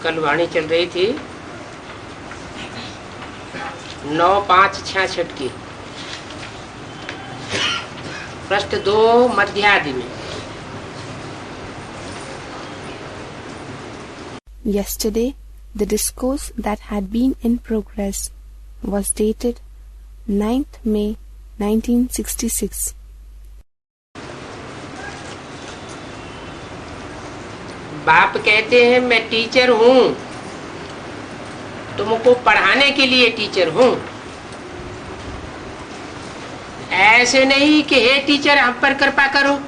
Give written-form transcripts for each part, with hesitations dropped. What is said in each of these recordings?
कल वाणी चल रही थी 9/5/66 की, पृष्ठ 2 मध्यादि में। Yesterday, the discourse that had been in progress was dated 9th May 1966. बाप कहते हैं मैं टीचर हूँ, तुमको पढ़ाने के लिए टीचर हूँ। ऐसे नहीं कि हे टीचर हम पर कृपा करो।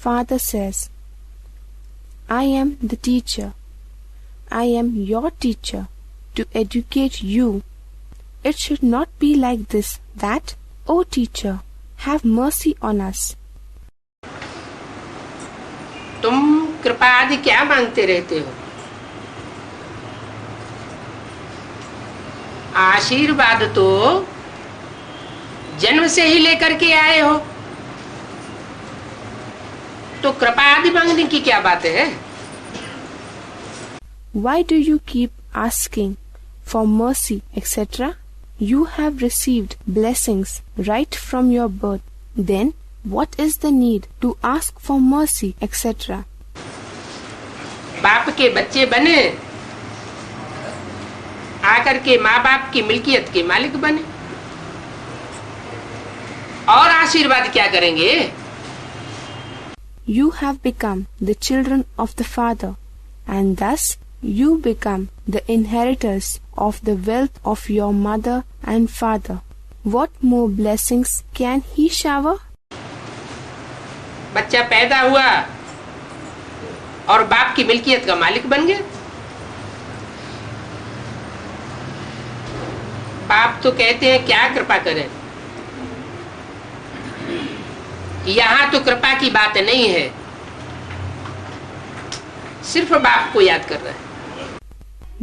Father says, I am the teacher. I am your teacher to educate you. It should not be like this that, O teacher, have mercy on us. तुम कृपा आदि क्या मांगते रहते हो? आशीर्वाद तो जन्म से ही लेकर के आए हो, तो कृपा आदि मांगने की क्या बात है? Why do you keep asking for mercy, etc.? You have received blessings right from your birth. Then, what is the need to ask for mercy, etc.? बाप के बच्चे बने, आकर के माँ बाप की मिल्कियत के मालिक बने, और आशीर्वाद क्या करेंगे? You have become the children of the Father, and thus you become the inheritors of the wealth of your mother and father. What more blessings can he shower? बच्चा पैदा हुआ और बाप की मिल्कियत का मालिक बन गया। बाप तो कहते हैं क्या कृपा करें। यहाँ तो कृपा की बात नहीं है, सिर्फ बाप को याद कर रहा है।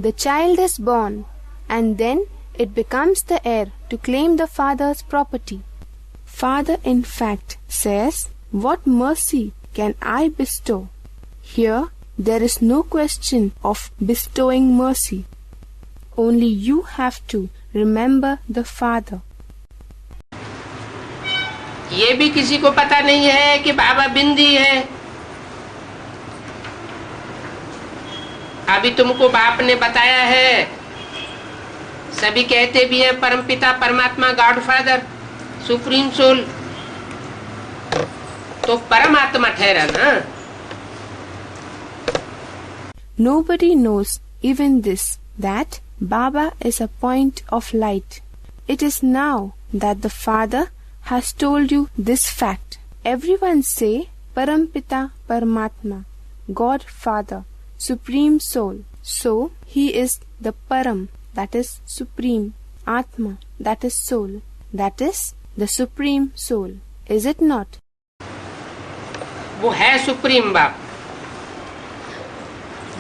The child is born, and then it becomes the heir to claim the father's property. Father, in fact, says, "What mercy can I bestow?" Here, there is no question of bestowing mercy. Only you have to remember the Father. ये भी किसी को पता नहीं है कि बाबा बिंदी है। अभी तुमको बाप ने बताया है, सभी कहते भी हैं परमपिता परमात्मा गॉडफादर, सुप्रीम सोल, तो परमात्मा ठहरा ना। Nobody knows even this, that Baba is a point of light. It is now that the Father has told you this fact. Everyone say Parampita Paramatma Godfather, Supreme Soul. So he is the Param, that is Supreme, Atma, that is Soul, that is the Supreme Soul. Is it not? वो है supreme बाप,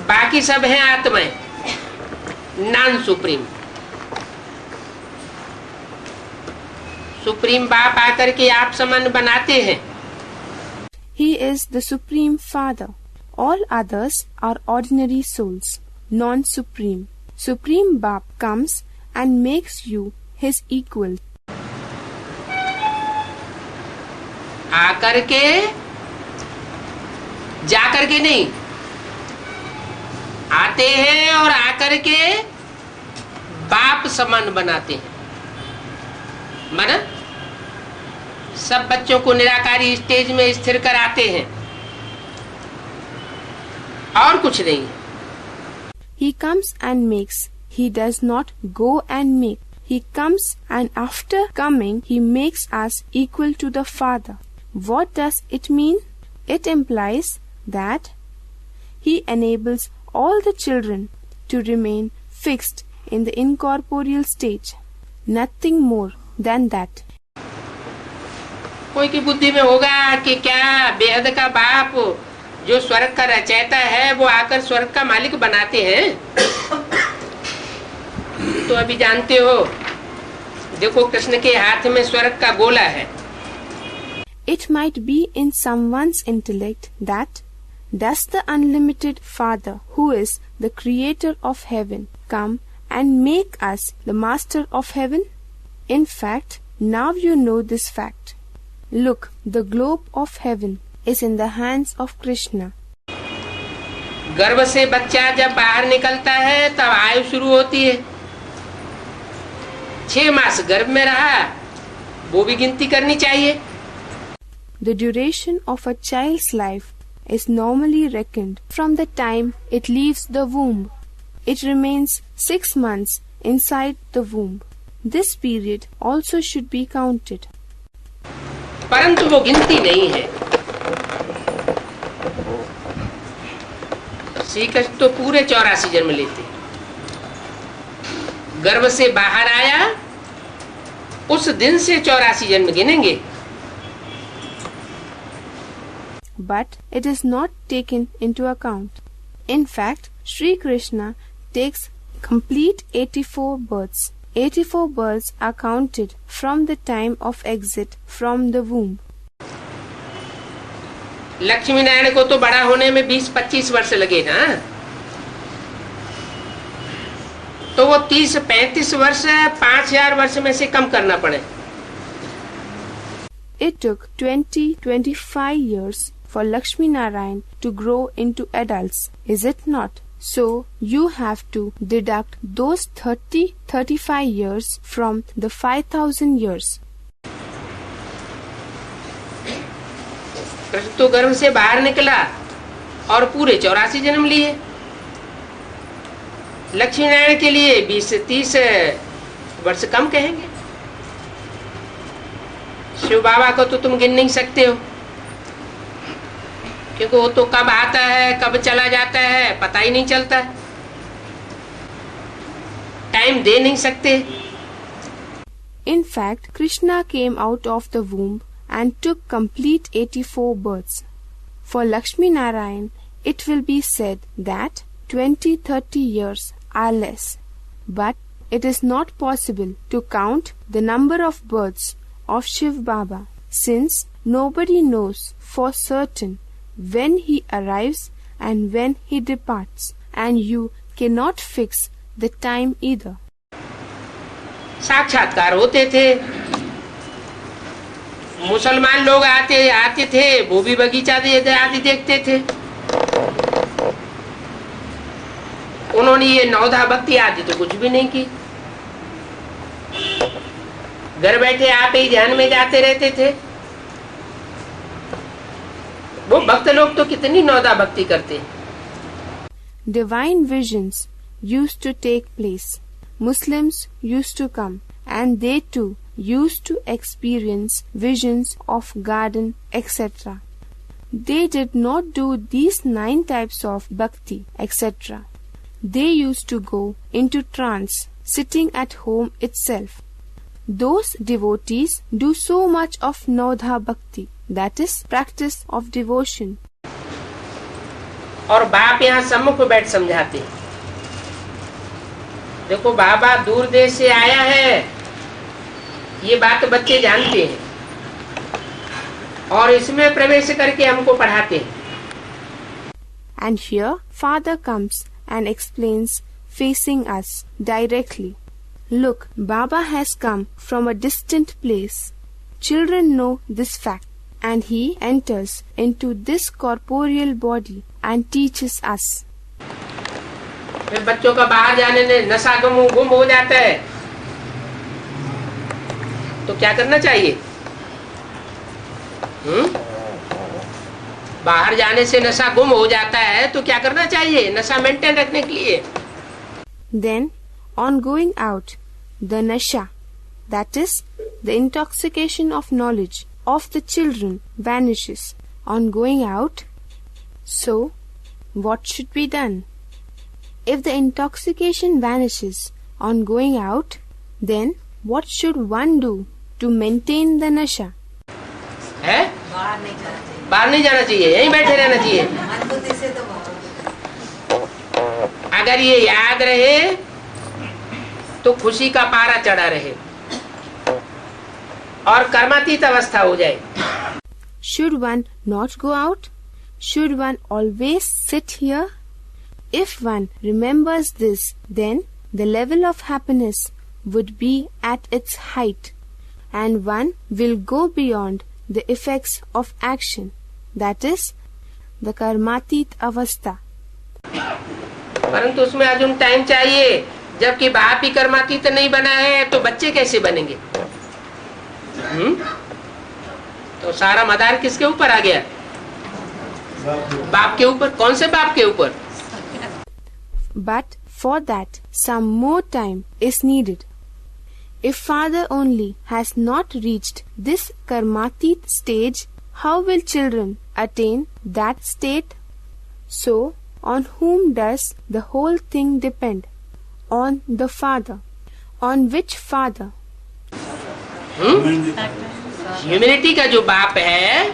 बाकी सब हैं आत्माएं, non supreme. Supreme बाप आकर के आप समान बनाते हैं। He is the Supreme Father. All others are ordinary souls, non-supreme. Supreme Baap comes and makes you his equal. आकर के, जाकर के नहीं, आते हैं और आकर के बाप समान बनाते हैं। माना सब बच्चों को निराकारी स्टेज में स्थिर कराते हैं, और कुछ नहीं। He comes and makes. He does not go and make. He comes and after coming he makes us equal to the Father. What does it mean? It implies that he enables all the children to remain fixed in the incorporeal stage. Nothing more than that. कोई की बुद्धि में होगा कि क्या बेहद का बाप जो स्वर्ग का रचयिता है वो आकर स्वर्ग का मालिक बनाते हैं? तो अभी जानते हो, देखो कृष्ण के हाथ में स्वर्ग का गोला है। It might be in someone's intellect that Does the unlimited Father, who is the creator of heaven, come and make us the master of heaven? In fact, now you know this fact. Look, the globe of heaven is in the hands of Krishna. गर्भ से बच्चा जब बाहर निकलता है तब आयु शुरू होती है। 6 मास गर्भ में रहा, वो भी गिनती करनी चाहिए। The duration of a child's life is normally reckoned from the time it leaves the womb. It remains 6 months inside the womb. This period also should be counted. परंतु वो गिनती नहीं है। श्री कृष्ण तो पूरे 84 जन्म लेते। गर्भ से बाहर आया उस दिन से 84 जन्म गिनेंगे। But it is not taken into account. In fact, SriKrishna takes complete 84 births. 84 births are counted from the time of exit from the womb. Lakshmi Narayan को तो बड़ा होने में 20-25 वर्ष लगे ना, तो वो 30-35 वर्ष 5000 वर्ष में से कम करना पड़े। It took 20-25 years for Lakshmi Narayan to grow into adults, is it not? So you have to deduct those 30-35 years from the 5000 years. Krishna तो गर्भ से बाहर निकला और पूरे 84 जन्म लिए। लक्ष्मी नारायण के लिए 20-30 वर्ष कम कहेंगे। शिव बाबा को तो तुम गिन नहीं सकते हो, क्योंकि वो तो कब आता है कब चला जाता है पता ही नहीं चलता, टाइम दे नहीं सकते। In fact, Krishna came out of the womb and took complete 84 births. For Lakshmi Narayan, it will be said that 20-30 years are less. But it is not possible to count the number of births of Shiv Baba, since nobody knows for certain when he arrives and when he departs, and you cannot fix the time either. साक्षात्कार होते थे, मुसलमान लोग आते थे, वो भी बगीचा आदि देखते थे। उन्होंने ये नवधा भक्ति आदि तो कुछ भी नहीं की, घर बैठे आप ही ध्यान में जाते रहते थे। वो भक्त लोग तो कितनी नवधा भक्ति करते। Divine visions used to take place. Muslims used to come, and they too used to experience visions of garden, etc. They did not do these 9 types of bhakti, etc. They used to go into trance, sitting at home itself. Those devotees do so much of Navdha Bhakti, that is, practice of devotion. और बाप यहाँ सम्मुख बैठ समझाते। देखो बाबा दूर देश से आया है, ये बात बच्चे जानते हैं और इसमें प्रवेश करके हमको पढ़ाते हैं। And here Father comes and explains, facing us directly. Look, Baba has come from a distant place. Children know this fact, and he enters into this corporeal body and teaches us. फिर बच्चों का बाहर जाने में नशा गुम हो जाता है, तो क्या करना चाहिए? बाहर जाने से नशा गुम हो जाता है तो क्या करना चाहिए नशा मेंटेन रखने के लिए? Then, on going out, the nasha, that is, the intoxication of knowledge of the children vanishes. On going out, so what should be done? If the intoxication vanishes on going out, then what should one do to maintain the nasha? है? बाहर नहीं जाना चाहिए, यहीं बैठे रहना चाहिए। अगर ये याद रहे तो खुशी का पारा चढ़ा रहे और कर्मातीत अवस्था हो जाए। Should one not go out? Should one always sit here? If one remembers this, then the level of happiness would be at its height, and one will go beyond the effects of action, that is, the karmatit avastha. परंतु उसमें अजून time चाहिए, जबकि बाप ही कर्मातीत नहीं बना है तो बच्चे कैसे बनेंगे? तो सारा मदार किसके ऊपर आ गया? बाप के ऊपर। कौन से बाप के ऊपर? But for that some more time is needed. If father only has not reached this karmatit stage, how will children attain that state? So, on whom does the whole thing depend? On the father. On which father? Humanity का जो बाप है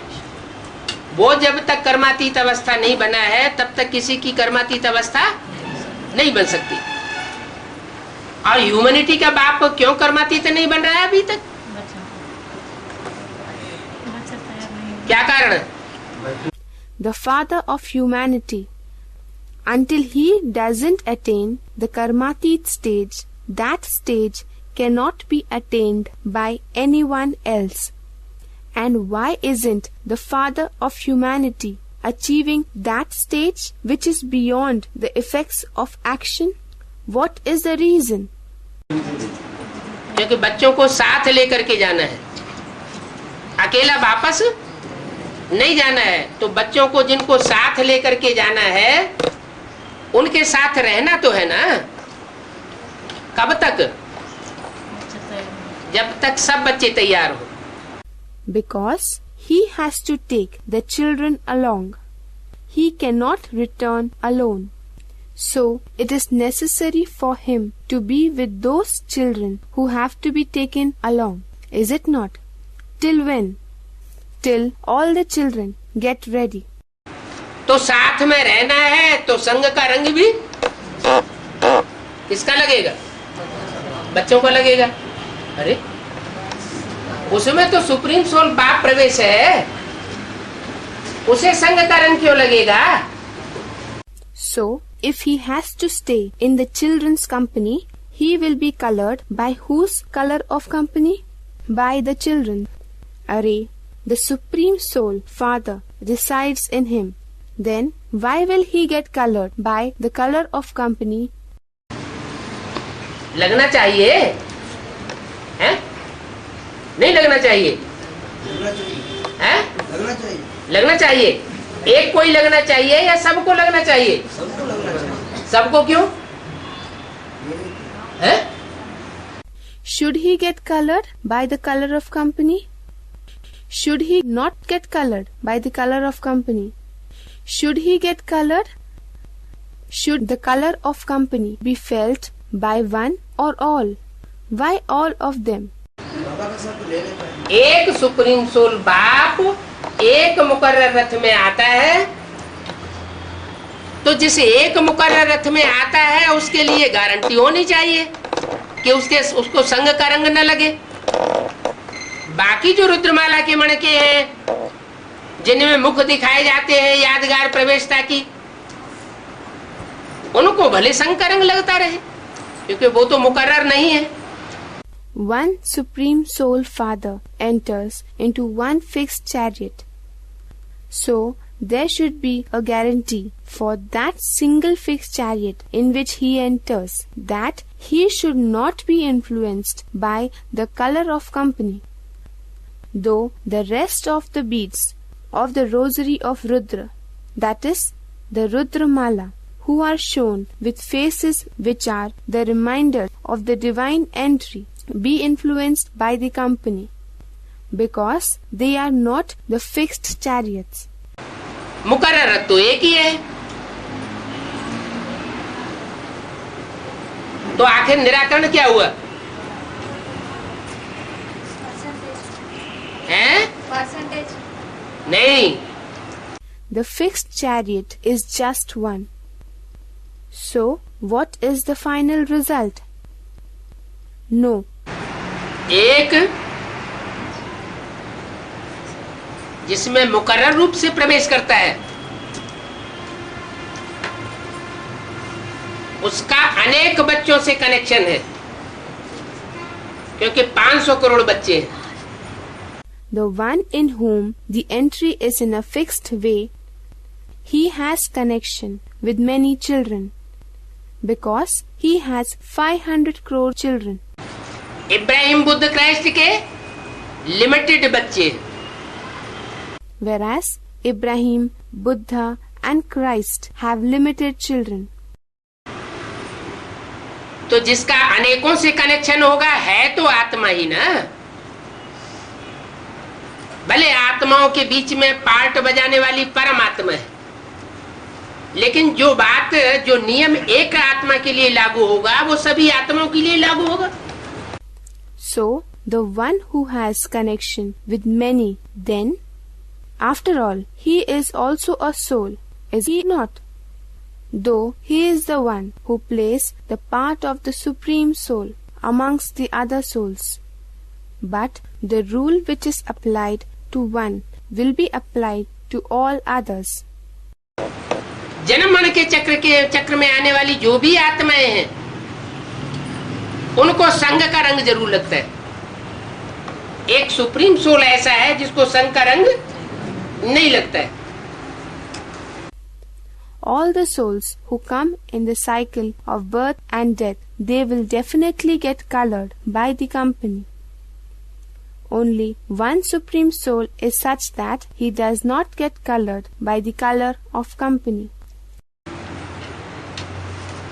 वो जब तक कर्मातीत अवस्था नहीं बना है तब तक किसी की कर्मातीत अवस्था नहीं बन सकती। और ह्यूमैनिटी का बाप क्यों कर्मातीत नहीं बन रहा है अभी तक? क्या कारण? The father of humanity, until he doesn't attain the karmatit stage, that stage cannot be attained by anyone else. And why isn't the father of humanity achieving that stage which is beyond the effects of action? What is the reason? क्योंकि बच्चों को साथ लेकर के जाना है, अकेला वापस नहीं जाना है। तो बच्चों को जिनको साथ लेकर के जाना है उनके साथ रहना तो है ना। कब तक? जब तक सब बच्चे तैयार हो। Because he has to take the children along. He cannot return alone. So it is necessary for him to be with those children who have to be taken along. Is it not? Till when? Till all the children get ready. तो साथ में रहना है तो संग का रंग भी किसका लगेगा? बच्चों का लगेगा। अरे उसमें तो सुप्रीम सोल बाप प्रवेश है, उसे संग का रंग क्यों लगेगा? So if he has to stay in the children's company, he will be colored by whose color of company? By the children. Array, the Supreme Soul Father resides in him. Then why will he get colored by the color of company? लगना चाहिए है? नहीं लगना चाहिए? है? लगना चाहिए। एक कोई लगना चाहिए या सबको लगना चाहिए? सबको क्यों है? Should he get colored by the color of company? Should he not get colored by the color of company? Should he get colored? Should the color of company be felt by one or all? Why all of them? एक supreme soul बाप एक मुकर्रर रथ में आता है, तो जिस एक मुकर्रर रथ में आता है उसके लिए गारंटी होनी चाहिए कि उसको संग का रंग न लगे। बाकी जो रुद्रमाला के मणके हैं जिनमें मुख दिखाए जाते हैं यादगार प्रवेशता की, उनको भले संग का रंग लगता रहे, क्योंकि वो तो मुकर्रर नहीं है। One Supreme Soul Father enters into one fixed chariot. So there should be a guarantee for that single fixed chariot in which he enters, that he should not be influenced by the color of company. Though the rest of the beads of the rosary of Rudra, that is, the Rudra Mala, who are shown with faces which are the reminder of the divine entry, be influenced by the company, because they are not the fixed chariots. मुकर्रर तो एक ही है, तो आखिर निराकरण क्या हुआ है? परसेंटेज नहीं, The fixed chariot is just one. So what is the final result? No. एक जिसमें मुकर्रर रूप से प्रवेश करता है उसका अनेक बच्चों से कनेक्शन है, क्योंकि 500 करोड़ बच्चे हैं। The one in whom the entry is in a fixed way, he has connection with many children, because he has 500 crore children. Ibrahim Buddha Christ के लिमिटेड बच्चे, whereas Ibrahim, Buddha and Christ have limited children. तो जिसका अनेकों से connection होगा है तो आत्मा ही ना। भले आत्माओं के बीच में पार्ट बजाने वाली परमात्मा है, लेकिन जो बात जो नियम एक आत्मा के लिए लागू होगा वो सभी आत्माओं के लिए लागू होगा। So the one who has connection with many, then after all he is also a soul, is he not? Though he is the one who plays the part of the Supreme Soul amongst the other souls, but the rule which is applied to one will be applied to all others. जन्म मरण के चक्र में आने वाली जो भी आत्माएं हैं उनको संग का रंग जरूर लगता है। एक सुप्रीम सोल ऐसा है जिसको संग का रंग नहीं लगता है। All the souls who come in the cycle of birth and death, they will definitely get colored by the company. Only one Supreme Soul is such that he does not get colored by the color of company.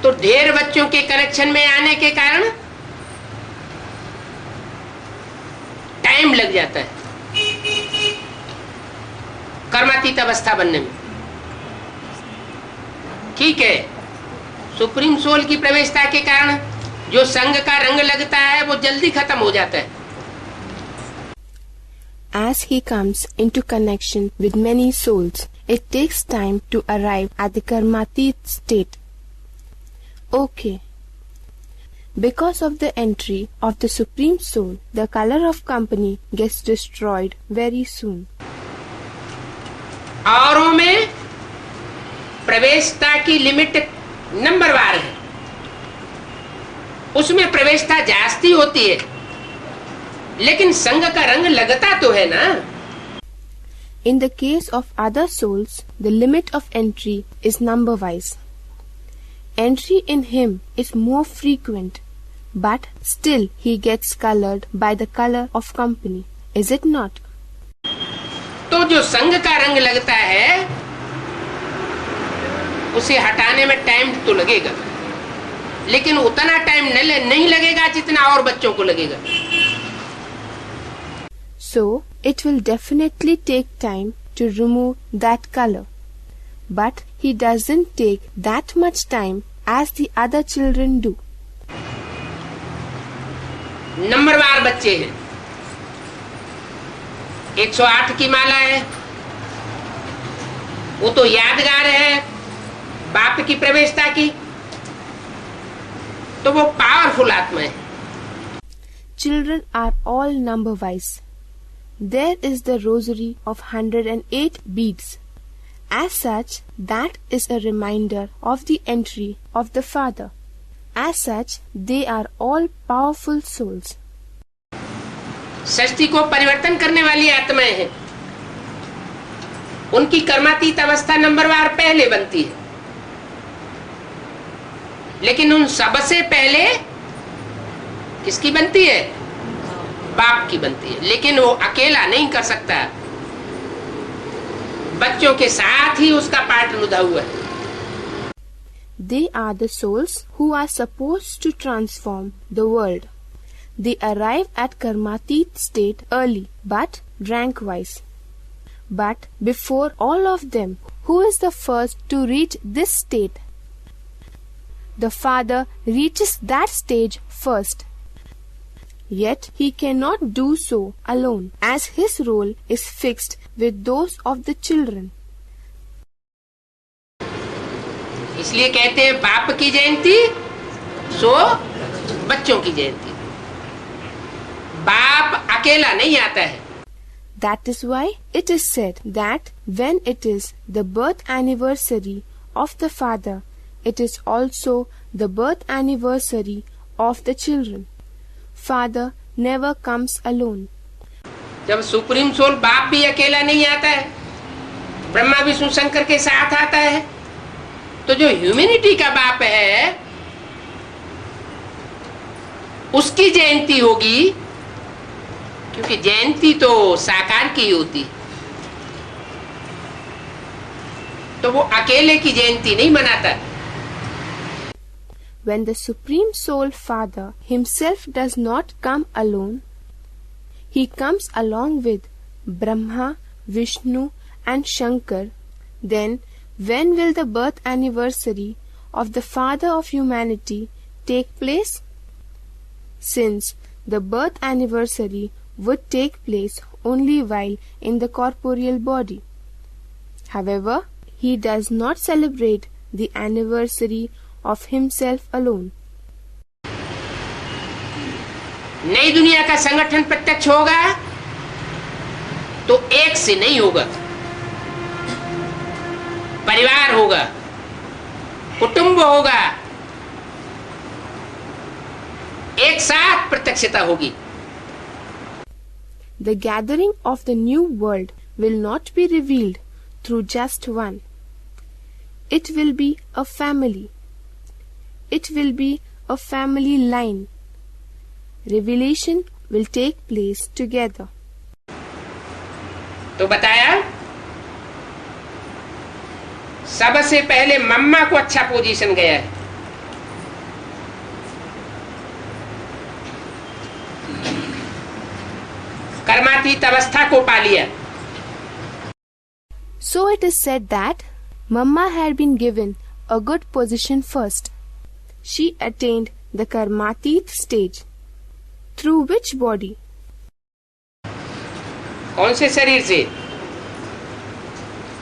तो ढेर बच्चों के connection में आने के कारण time लग जाता है कर्मातीत अवस्था बनने में। ठीक है, सुप्रीम सोल की प्रवेशता के कारण जो संग का रंग लगता है वो जल्दी खत्म हो जाता है। As he comes into connection with many souls, it takes time to arrive at the karmatit state. Okay. Because of the entry of the Supreme Soul, the color of company gets destroyed very soon. औरों में प्रवेशता की limit नंबरवार है, उसमें प्रवेशता जास्ती होती है, लेकिन संग का रंग लगता तो है ना। In the case of other souls, the limit of entry is number wise. Entry in him is more frequent, but still he gets colored by the color of company, is it not? तो जो संग का रंग लगता है उसे हटाने में टाइम तो लगेगा, लेकिन उतना टाइम नहीं लगेगा जितना और बच्चों को लगेगा। So it will definitely take time to remove that color, but he doesn't take that much time as the other children do. नंबरवार बच्चे हैं, 108 की माला है, वो तो यादगार है बाप की प्रवेशता की, तो वो पावरफुल आत्मा है। Children are all number wise. There is the rosary of 108 beads. As such, that is a reminder of the entry of the Father. As such, they are all powerful souls. सृष्टि को परिवर्तन करने वाली आत्माएं हैं, उनकी कर्मातीत अवस्था नंबरवार पहले बनती है, लेकिन उन सबसे पहले किसकी बनती है? बाप की बनती है, लेकिन वो अकेला नहीं कर सकता, बच्चों के साथ ही उसका पार्ट लुधा हुआ है। They are the souls who are supposed to transform the world. They arrive at karmatit state early, but rank-wise. But before all of them, who is the first to reach this state? The Father reaches that stage first. Yet he cannot do so alone, as his role is fixed with those of the children. इसलिए कहते हैं बाप की जयंती सो बच्चों की जयंती। बाप अकेला नहीं आता है। That is why it is said that when it is the birth anniversary of the Father, it is also the birth anniversary of the children. Father never comes alone. जब सुप्रीम सोल बाप भी अकेला नहीं आता है, ब्रह्मा विष्णु शंकर के साथ आता है, तो जो ह्यूमैनिटी का बाप है उसकी जयंती होगी, क्योंकि जयंती तो साकार की होती, तो वो अकेले की जयंती नहीं मनाता। When the Supreme Soul Father himself does not come alone, he comes along with Brahma, Vishnu and Shankar. Then when will the birth anniversary of the Father of humanity take place? Since the birth anniversary would take place only while in the corporeal body. However, he does not celebrate the anniversary of himself alone. नई दुनिया का संगठन प्रत्यक्ष होगा तो एक से नहीं होगा, परिवार होगा, कुटुंब होगा, एक साथ प्रत्यक्षता होगी। The gathering of the new world will not be revealed through just one. It will be a family. It will be a family line. Revelation will take place together. तो बताया, सबसे पहले मम्मा को अच्छा पोजीशन गया है। कर्मातीत अवस्था को पा लिया। So it is said that Mamma had been given a good position first. She attained the Karmatit stage. Through which body? कौन से शरीर से?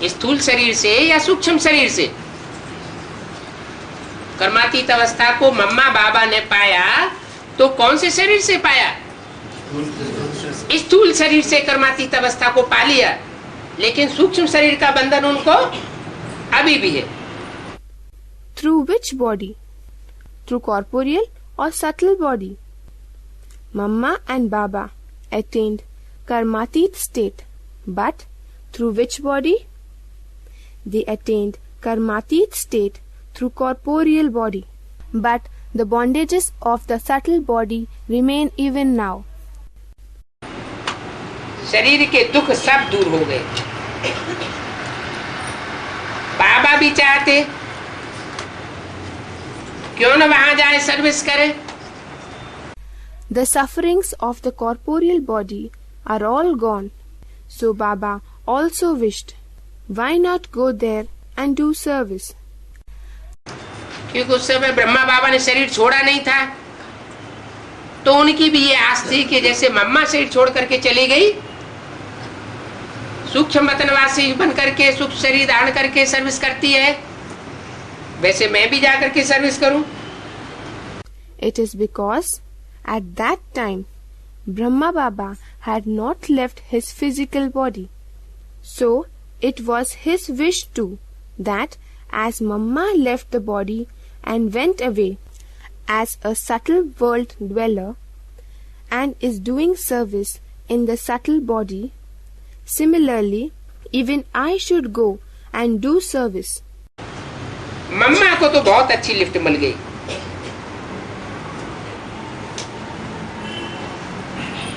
स्थूल शरीर से या सूक्ष्म शरीर से? कर्मातीत अवस्था को मम्मा बाबा ने पाया तो कौन से शरीर से पाया? स्थूल शरीर से कर्मातीत अवस्था को पा लिया, लेकिन सूक्ष्म शरीर का बंधन उनको अभी भी है। Through which body? Through corporeal or subtle body? Mamma and Baba attained Karmatit state, but through which body? They attained Karmatit state through corporeal body, but the bondages of the subtle body remain even now. शरीर के दुख सब दूर हो गए। बाबा भी चाहते क्यों न वहां जाए, सर्विस करे। The sufferings of the corporeal body are all gone, so Baba also wished, why not go there and do service? क्योंकि उस समय ब्रह्मा बाबा ने शरीर छोड़ा नहीं था, तो उनकी भी ये आस थी कि जैसे मम्मा शरीर छोड़ करके चली गई, सूक्ष्म वतनवासी बन करके सूक्ष्म शरीर धारण करके सर्विस करती है, वैसे मैं भी जाकर के सर्विस करूं। It is because at that time Brahma Baba had not left his physical body, so it was his wish too that as Mamma left the body and went away as a subtle world dweller and is doing service in the subtle body, similarly even I should go and do service. मम्मा को तो बहुत अच्छी lift मिल गई।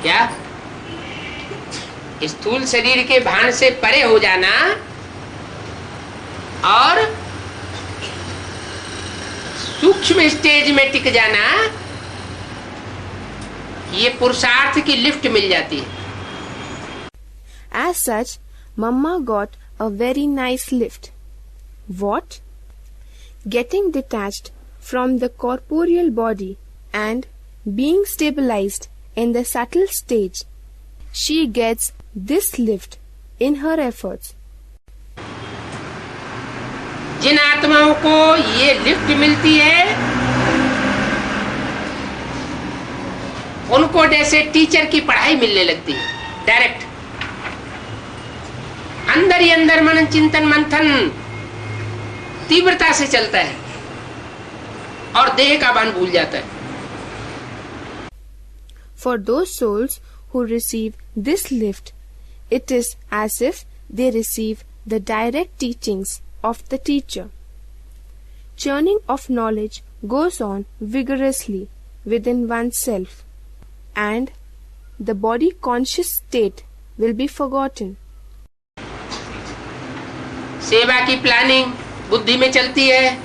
क्या? स्थूल शरीर के भान से परे हो जाना और सूक्ष्म स्टेज में टिक जाना, ये पुरुषार्थ की लिफ्ट मिल जाती है। As such, Mamma got a very nice lift. What? Getting detached from the corporeal body and being stabilized in the subtle stage, she gets this lift in her efforts. जिन आत्माओं को ये लिफ्ट मिलती है, उनको जैसे teacher की पढ़ाई मिलने लगती है, डायरेक्ट अंदर ही अंदर मनन चिंतन मंथन तीव्रता से चलता है। और देह का भान भूल जाता है। For those souls who receive this lift, it is as if they receive the direct teachings of the teacher. Churning of knowledge goes on vigorously within oneself, and the body conscious state will be forgotten. सेवा की planning बुद्धि में चलती है,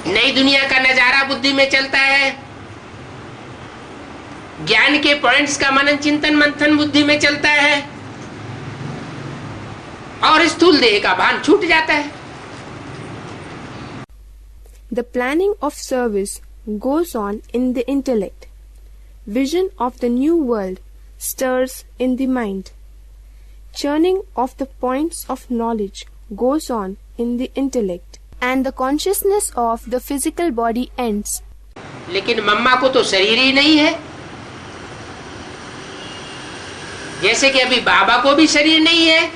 नई दुनिया का नजारा बुद्धि में चलता है, ज्ञान के पॉइंट्स का मनन चिंतन मंथन बुद्धि में चलता है, और स्थूल देह का भान छूट जाता है। The planning of service goes on in the intellect. Vision of the new world stirs in the mind. Churning of the points of knowledge goes on in the intellect, and the consciousness of the physical body ends. लेकिन मम्मा को तो शरीर ही नहीं है, जैसे कि अभी बाबा को भी शरीर नहीं है।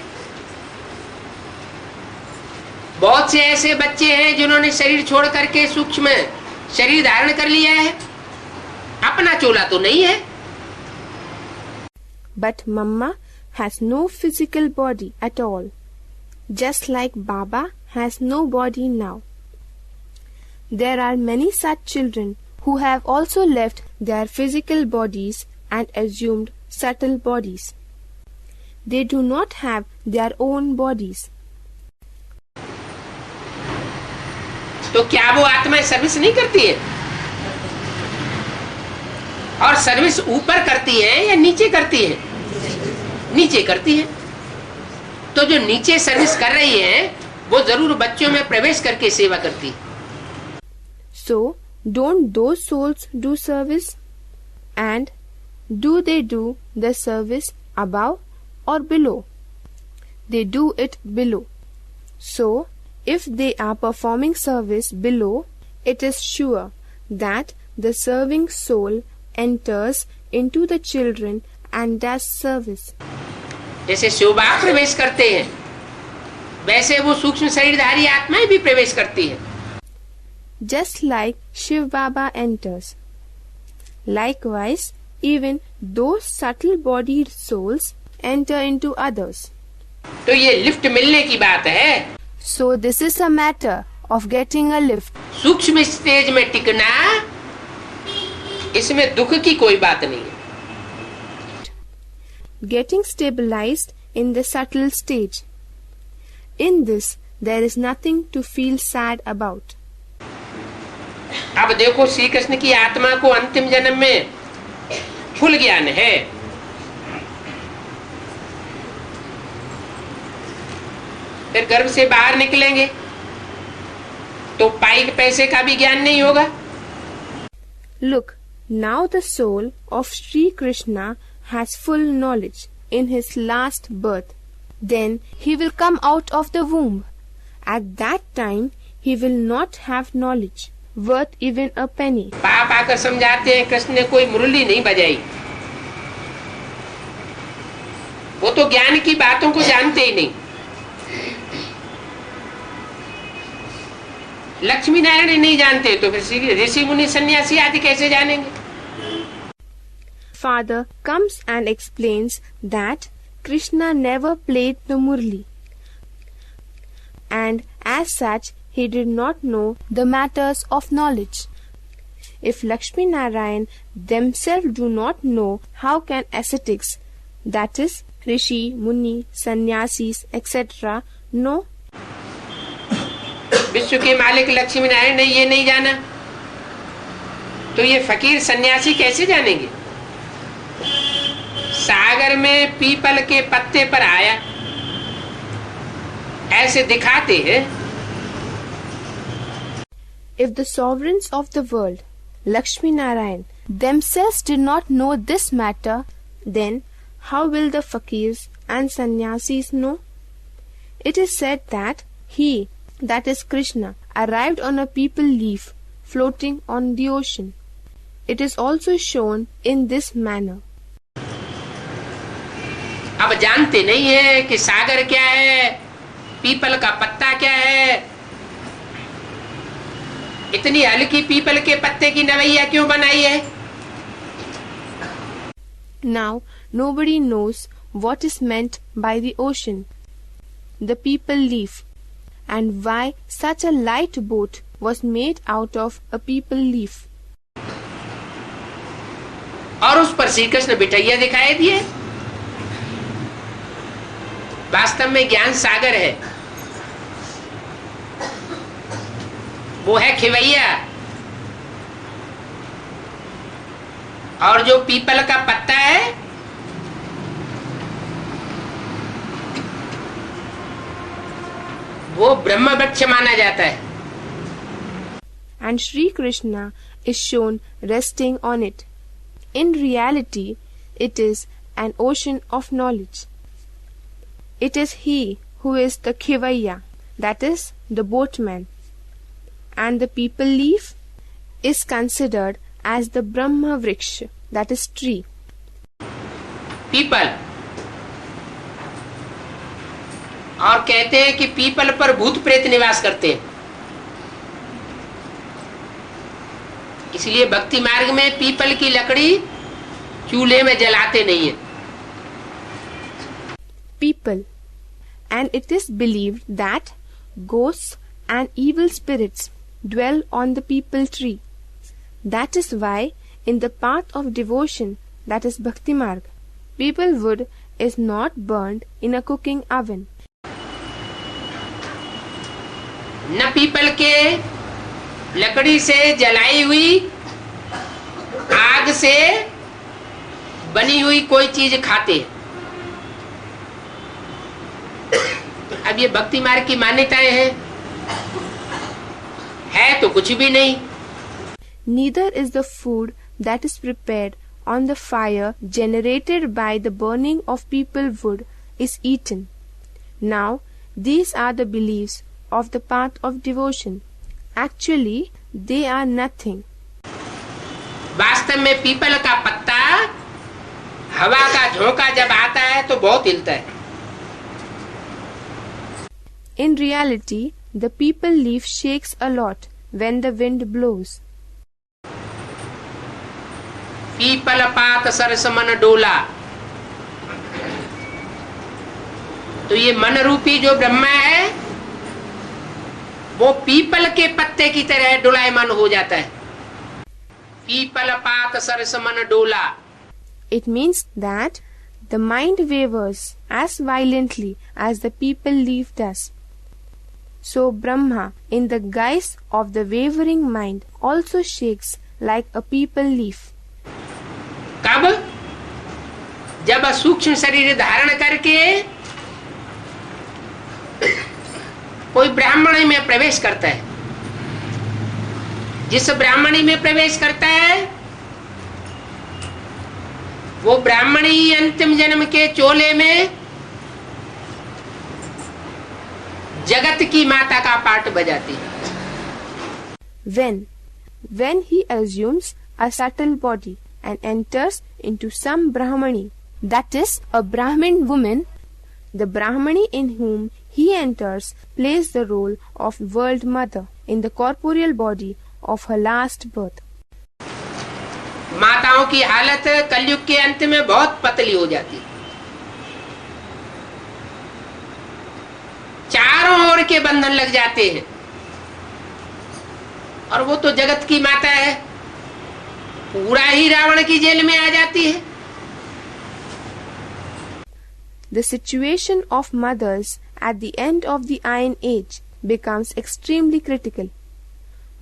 बहुत से ऐसे बच्चे हैं जिन्होंने शरीर छोड़ करके सूक्ष्म शरीर धारण कर लिया है, अपना चोला तो नहीं है। But Mamma has no physical body at all, just like Baba has no body now. There are many such children who have also left their physical bodies and assumed subtle bodies. They do not have their own bodies. तो क्या वो आत्माएं service नहीं करती है? और service ऊपर करती है या नीचे करती है? नीचे करती है। तो जो नीचे सर्विस कर रही है वो जरूर बच्चों में प्रवेश करके सेवा करती है। So, don't those souls do service? And do they do the service above or below? They do it below. So, if they are performing service below, it is sure that the serving soul enters into the children and does service. जैसे शिव बाप प्रवेश करते हैं, वैसे वो सूक्ष्म शरीरधारी आत्माएं भी प्रवेश करती है। Just like Shiv Baba enters. Likewise, even those subtle bodied souls enter into others. तो ये लिफ्ट मिलने की बात है। So this is a matter of getting a lift. सूक्ष्म स्टेज में टिकना, इसमें दुख की कोई बात नहीं है। Getting stabilized in the subtle stage. In this, there is nothing to feel sad about. अब देखो श्री कृष्ण की आत्मा को अंतिम जन्म में फुल ज्ञान है, फिर गर्भ से बाहर निकलेंगे तो पाई पैसे का भी ज्ञान नहीं होगा। Look, now the soul of SriKrishna has full knowledge in his last birth. Then he will come out of the womb. At that time, he will not have knowledge worth even a penny. बाप आकर समझाते हैं कृष्ण ने कोई मुरली नहीं बजाई, वो तो ज्ञान की बातों को जानते ही नहीं। लक्ष्मी नारायण नहीं जानते तो फिर ऋषि मुनि सन्यासी आदि कैसे जानेंगे? Father comes and explains that Krishna never played the murli, and as such he did not know the matters of knowledge. If Lakshmi Narayan themselves do not know, how can ascetics, that is Rishi, Muni, Sannyasis, etc. know? विश्व के मालिक लक्ष्मी नारायण ने ये नहीं जाना तो ये फकीर सन्यासी कैसे जानेंगे? सागर में पीपल के पत्ते पर आया ऐसे दिखाते हैं। If the sovereigns of the world, Lakshmi Narayan, themselves did not know this matter, then how will the fakirs and sannyasis know? It is said that he, that is Krishna, arrived on a peepal leaf floating on the ocean. It is also shown in this manner. अब जानते नहीं है कि सागर क्या है, people का पत्ता क्या है। इतनी हल्की पीपल के पत्ते की नवैया क्यों बनाई है? Now nobody knows what is meant by the ocean, the people leaf, and why such a light boat was made out of a people leaf. और उस पर श्री कृष्ण बिठैया दिखाई दिए। वास्तव में ज्ञान सागर है, वो है खिवैया। और जो पीपल का पत्ता है वो ब्रह्म वृक्ष माना जाता है। And SriKrishna is shown resting on it. In reality, it is an ocean of knowledge. It is he who is the khivaiya, that is, the boatman. And the people leaf is considered as the Brahma Vriksha, that is tree. People, और कहते हैं कि people पर भूत प्रेत निवास करते हैं। इसलिए भक्ति मार्ग में पीपल की लकड़ी चूल्हे में जलाते नहीं है। People, and it is believed that ghosts and evil spirits dwell on the peepal tree. That is why in the path of devotion, that is Bhakti Marg, peepal wood is not burned in a cooking oven. न people के लकड़ी से जलाई हुई आग से बनी हुई कोई चीज खाते। अब ये भक्ति मार्ग की मान्यताएं हैं, है तो कुछ भी नहीं। Neither is the food that is prepared on the fire generated by the burning of peepal wood is eaten. Now, these are the beliefs of the path of devotion. Actually, they are nothing. वास्तव में people का पत्ता हवा का झोंका जब आता है तो बहुत हिलता है। In reality, the peepal leaf shakes a lot when the wind blows. People पात सरस मन डोला। तो ये मन रूपी जो ब्रह्मा है वो पीपल के पत्ते की तरह डोलायमान हो जाता है। पीपल पात सरस मन डोला। It means that the mind wavers as violently as the peepal leaf does. So Brahma, in the guise of the wavering mind, also shakes like a peepal leaf. कब? जब सूक्ष्म शरीर धारण करके कोई ब्राह्मणी में प्रवेश करता है। जिस ब्राह्मणी में प्रवेश करता है वो ब्राह्मणी अंतिम जन्म के चोले में जगत की माता का पाठ बजाती है। When he assumes a subtle body and enters into some Brahmani, that is a Brahmin woman, the Brahmani in whom he enters plays the role of world mother in the corporeal body of her last birth. माताओं की हालत कलयुग के अंत में बहुत पतली हो जाती है। चारों ओर के बंधन लग जाते हैं और वो तो जगत की माता है, पूरा ही रावण की जेल में आ जाती है। The situation of mothers at the end of the Iron Age becomes extremely critical.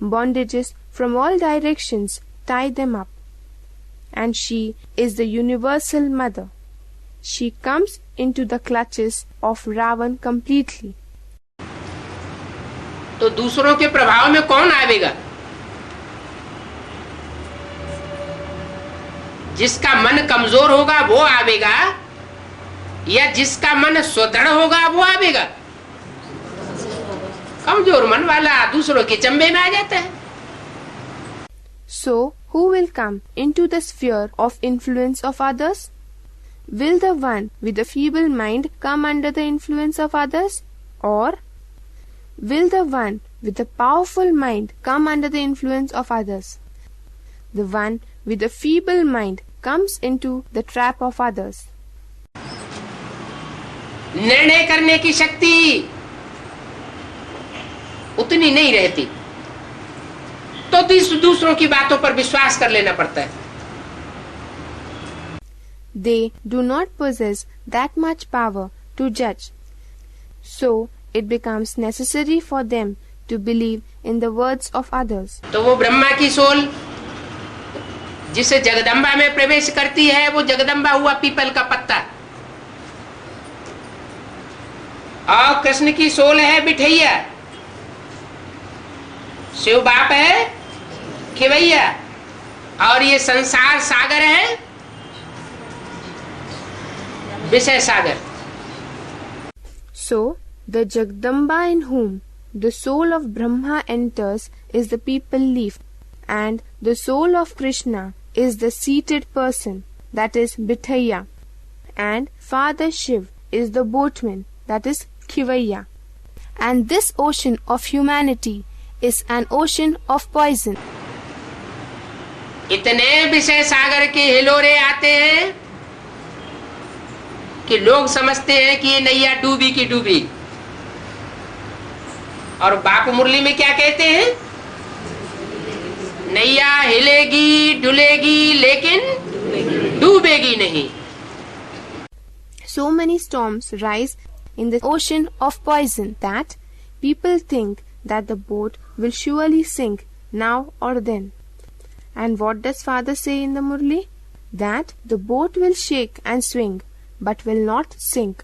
Bondages from all directions tie them up, and she is the universal mother. She comes into the clutches of Ravan completely. तो दूसरों के प्रभाव में कौन आवेगा? जिसका मन कमजोर होगा वो आवेगा या जिसका मन सुदृढ़ होगा वो आवेगा? कमजोर मन वाला दूसरों के चंबे में आ जाता है। So, who will come into the sphere of influence of others? Will the one with a feeble mind come under the influence of others? Or will the one with a powerful mind come under the influence of others. The one with a feeble mind comes into the trap of others. निर्णय करने की शक्ति उतनी नहीं रहती, तो दूसरों की बातों पर विश्वास कर लेना पड़ता है. They do not possess that much power to judge, so it becomes necessary for them to believe in the words of others. तो वो ब्रह्मा की सोल जिसे जगदम्बा में प्रवेश करती है, वो जगदम्बा हुआ पीपल का पत्ता, और कृष्ण की सोल है बिठैया, शिव बाप है खिवैया, और ये संसार सागर है विषय सागर. So, the Jagdamba in whom the soul of Brahma enters is the people leaf, and the soul of Krishna is the seated person, that is Bithaya, and Father Shiv is the boatman, that is Khivaya. And this ocean of humanity is an ocean of poison. इतने विषय सागर के हिलोरे आते हैं कि लोग समझते हैं कि ये नैया डूबी की डूबी, और बाप मुरली में क्या कहते हैं? नैया हिलेगी डुलेगी लेकिन डूबेगी नहीं. So many storms rise in the ocean of poison that people think that the boat will surely sink now or then. And what does Father say in the Murli? That the boat will shake and swing, but will not sink.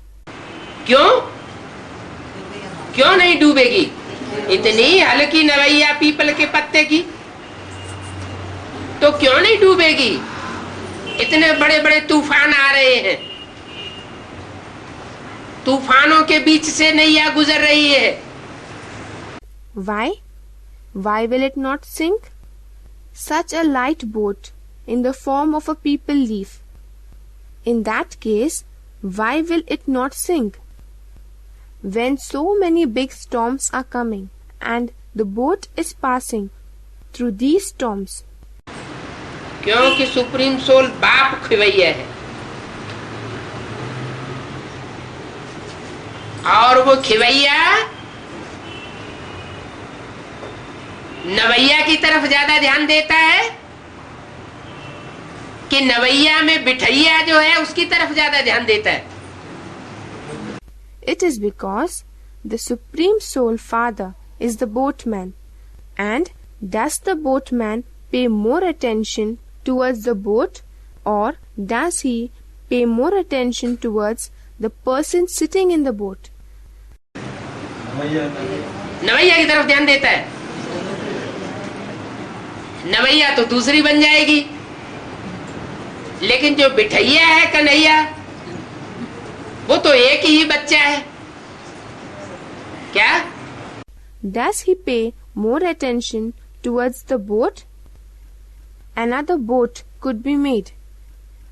क्यों? क्यों नहीं डूबेगी? इतनी हल्की नवैया people के पत्ते की, तो क्यों नहीं डूबेगी? इतने बड़े बड़े तूफान आ रहे हैं, तूफानों के बीच से नैया गुजर रही है. Why? Why will it not sink? Such a light boat in the form of a peepal leaf. In that case, why will it not sink? When so many big storms are coming and the boat is passing through these storms. क्योंकि supreme soul बाप खिवैया है, और वो खिवैया नवैया की तरफ ज्यादा ध्यान देता है कि नवैया में बिठैया जो है उसकी तरफ ज्यादा ध्यान देता है. It is because the Supreme Soul Father is the boatman, and does the boatman pay more attention towards the boat, or does he pay more attention towards the person sitting in the boat? नवैया की तरफ ध्यान देता है. नवैया तो दूसरी बन जाएगी, लेकिन जो बिठैया है कन्हैया, वो तो एक ही बच्चा है. क्या? Does he pay more attention towards the boat? Another boat could be made,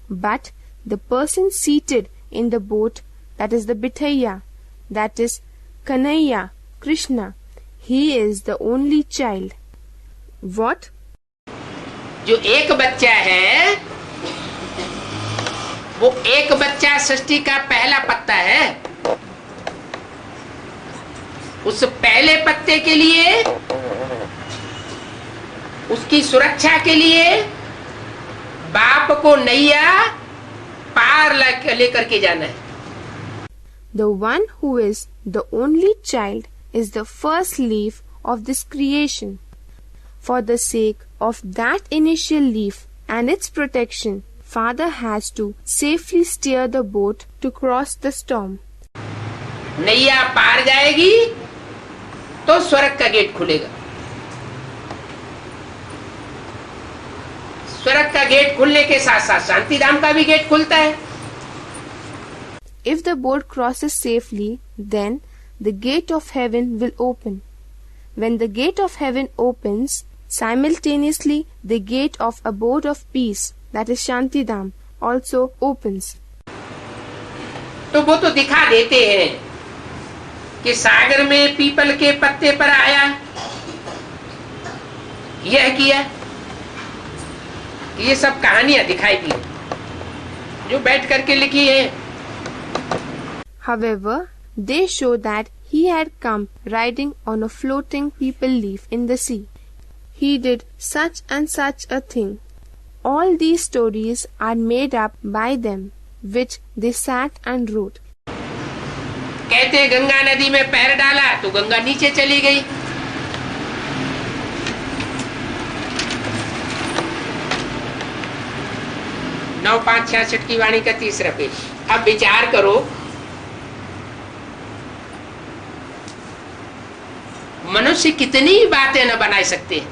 but the person seated in the boat, that is the Bithaya, that is Kanhaiya, Krishna, he is the only child. What? जो एक बच्चा है, वो एक बच्चा सृष्टि का पहला पत्ता है. उस पहले पत्ते के लिए, उसकी सुरक्षा के लिए बाप को नैया पार लेकर के जाना है. The one who is the only child is the first leaf of this creation. For the sake of that initial leaf and its protection, Father has to safely steer the boat to cross the storm. नैया पार जाएगी तो स्वर्ग का gate खुलेगा. स्वर्ग का gate खुलने के साथ साथ शांति धाम का भी गेट खुलता है. If the boat crosses safely, then the gate of heaven will open. When the gate of heaven opens, simultaneously the gate of abode of peace, that is Shantidham, also opens. तो वो तो दिखा देते हैं कि सागर में पीपल के पत्ते पर आया यह किया, ये सब कहानियां दिखाई दी जो बैठ करके लिखी है। However, they show that he had come riding on a floating people leaf in the sea. He did such and such a thing. All these stories are made up by them, which they sat and wrote. कहते हैं गंगा नदी में पैर डाला तो गंगा नीचे चली गई। नौ 566 की वाणी का तीसरा पेज। अब विचार करो, मनुष्य कितनी बातें न बना सकते हैं।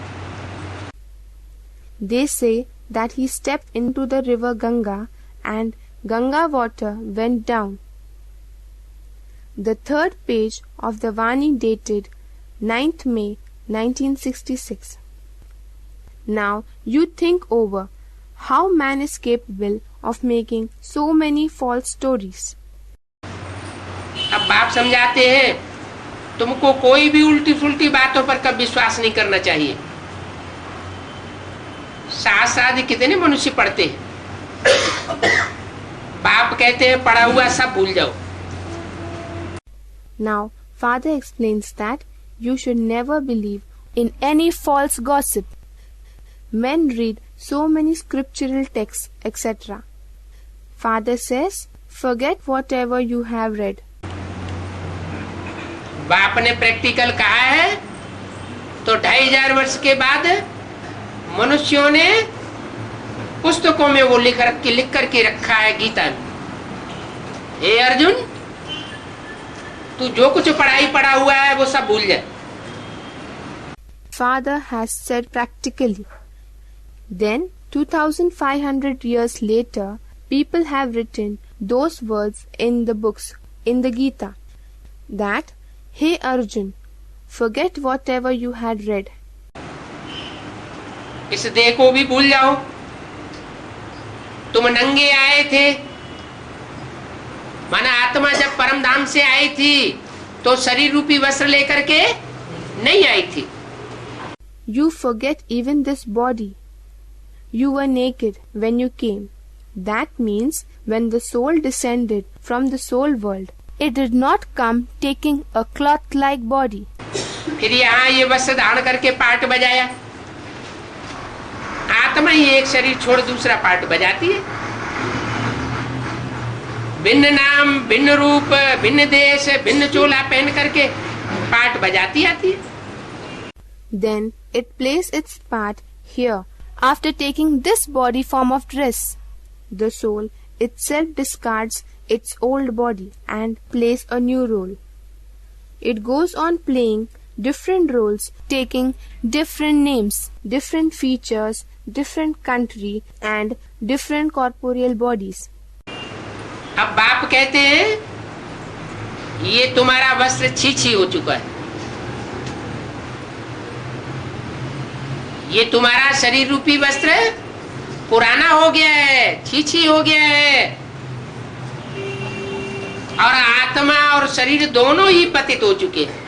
They say that he stepped into the river Ganga and Ganga water went down. The third page of the Vani dated 9th May 1966. Now you think over how man is capable of making so many false stories. अब बाप समझाते हैं, तुमको कोई भी उल्टी फुल्टी बातों पर कब विश्वास नहीं करना चाहिए। शास्त्र आदि कितने मनुष्य पढ़ते हैं, बाप कहते हैं पढ़ा हुआ सब भूल जाओ। Now Father explains that you should never believe in any false gossip. Men read so many scriptural texts, etc. Father says, forget whatever you have read. बाप ने प्रैक्टिकल कहा है तो 2500 वर्ष के बाद मनुष्यों ने पुस्तकों में वो लिख करके रखा है गीता में। हे अर्जुन, तू जो कुछ पढ़ा हुआ है वो सब भूल जाए। Father has said practically. Then 2500 years later, people have written those words in the books, in the Gita, that Hey Arjun, forget whatever you had read. इस देह को भी भूल जाओ। तुम नंगे आए थे, माना आत्मा जब परम धाम से आई थी तो शरीर रूपी वस्त्र लेकर के नहीं आई थी। You forget even this body. You were naked when you came. That means when the soul descended from the soul world, it did not come taking a cloth-like body. फिर यहाँ ये वस्त्र धारण करके पार्ट बजाया। आत्मा ही एक शरीर छोड़ दूसरा पार्ट बजाती है। भिन्न नाम, भिन्न रूप, भिन्न देश, भिन्न चोला पहन करके पार्ट बजाती आती है। Then it plays its part here after taking this body form of dress. The soul itself discards its old body and plays a new role. It goes on playing different roles, taking different names, different features, different country and different corporeal bodies. अब बाप कहते हैं ये तुम्हारा वस्त्र छी हो चुका है, ये तुम्हारा शरीर रूपी वस्त्र पुराना हो गया है, छी हो गया है, और आत्मा और शरीर दोनों ही पतित हो चुके हैं।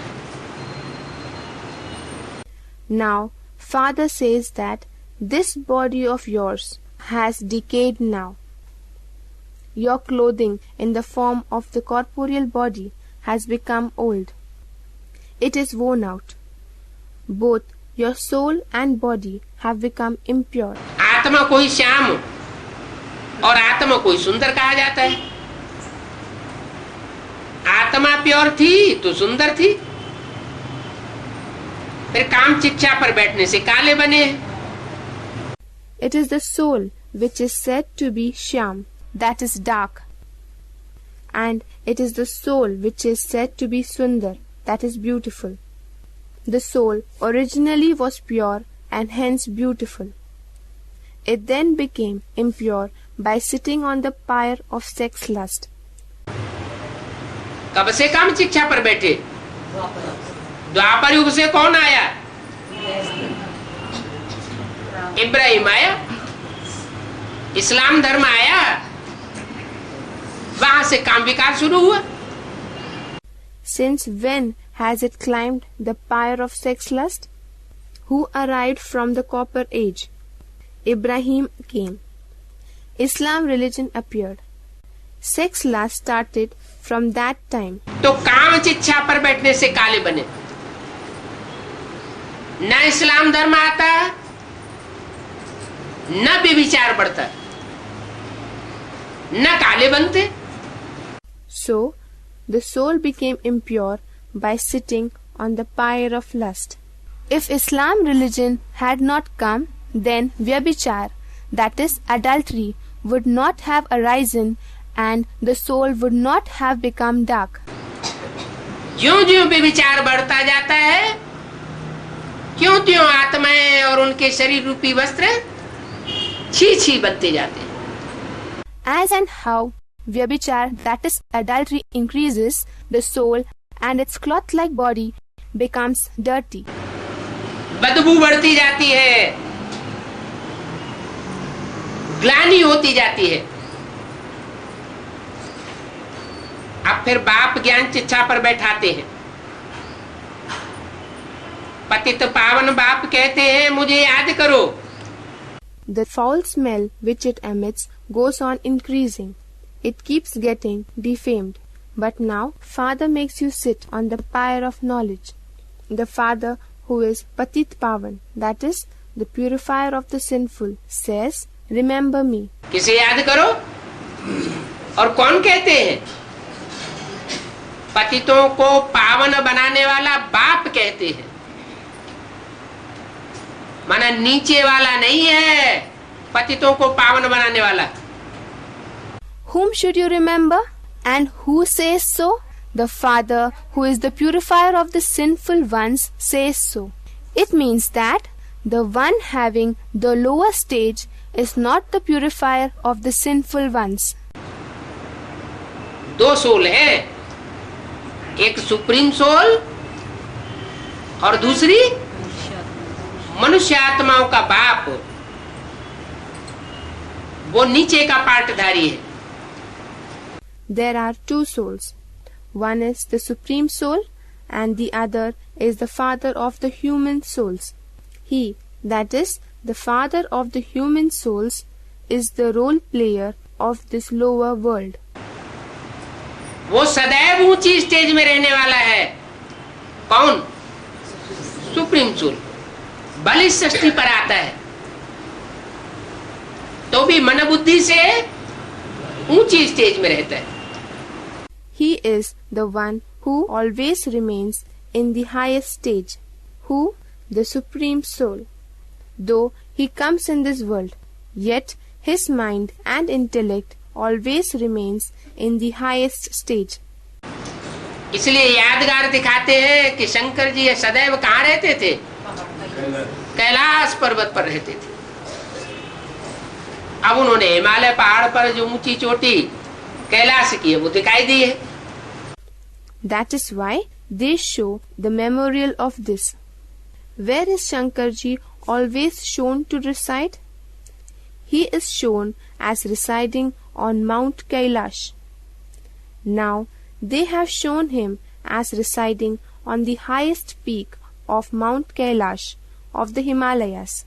Now Father says that this body of yours has decayed now. Your clothing in the form of the corporeal body has become old. It is worn out. Both your soul and body have become impure. आत्मा कोई श्याम और आत्मा कोई सुंदर कहा जाता है। आत्मा प्योर थी तो सुंदर थी, फिर काम शिक्षा पर बैठने से काले बने। It is the soul which is said to be Shyam, that is dark, and it is the soul which is said to be Sundar, that is beautiful. The soul originally was pure and hence beautiful. It then became impure by sitting on the pyre of sex lust. कब से काम शिक्षा पर बैठे? द्वापर युग से कौन आया? इब्राहिम आया, इस्लाम धर्म आया, वहां से काम विकार शुरू हुआ। Since when has it climbed the pyre of sex lust? who arrived from the copper age. Ibrahim came. Islam religion appeared. Sex lust started from that time. तो काम इच्छा पर बैठने से काले बने। न इस्लाम धर्म आता, न व्यभिचार बढ़ता, न काले बनते। So the soul became impure by sitting on the pyre of lust. If Islam religion had not come, then vyabhichar, that is adultery, would not have arisen and the soul would not have become dark. ज्यों-ज्यों व्यभिचार बढ़ता जाता है, त्यों-त्यों आत्माएं और उनके शरीर रूपी वस्त्र छी-छी बनते जाते हैं। As and how vyabhichar, that is adultery, increases, the soul and its cloth-like body becomes dirty. बदबू बढ़ती जाती है, ग्लानि होती जाती है। अब फिर बाप ज्ञान चिच्छा पर बैठाते हैं। पतित पावन बाप कहते हैं मुझे याद करो। The foul smell which it emits goes on increasing. It keeps getting defamed. But now Father makes you sit on the pyre of knowledge. The Father who is Patit Pavan, that is the purifier of the sinful, says, remember me. किसे याद करो? और कौन कहते हैं? पतितों को पावन बनाने वाला बाप कहते हैं। माना नीचे वाला नहीं है, पतितों को पावन बनाने वाला। Whom should you remember? And who says so? The Father, who is the purifier of the sinful ones, says so. It means that the one having the lower stage is not the purifier of the sinful ones. दो soul है, एक supreme soul और दूसरी मनुष्य आत्माओं का बाप। वो नीचे का पार्टधारी है। There are two souls. One is the Supreme Soul and the other is the Father of the human souls. He, that is, the Father of the human souls, is the role player of this lower world. वो सदैव ऊंची stage में रहने वाला है। कौन? Supreme soul. बलि षष्ठी पर आता है तो भी मन बुद्धि से ऊंची स्टेज में रहता है। He is the one who always remains in the highest stage, who, the Supreme Soul. Though he comes in this world, yet his mind and intellect always remains in the highest stage. इसलिए यादगार दिखाते हैं कि शंकर जी सदैव कहाँ रहते थे? कैलाश पर्वत पर रहते थे। अब उन्होंने हिमालय पहाड़ पर जो ऊंची चोटी कैलाश की है वो दिखाई दी है। That is why they show the memorial of this. Where is Shankarji always shown to reside? He is shown as residing on Mount Kailash. Now they have shown him as residing on the highest peak of Mount Kailash of the Himalayas.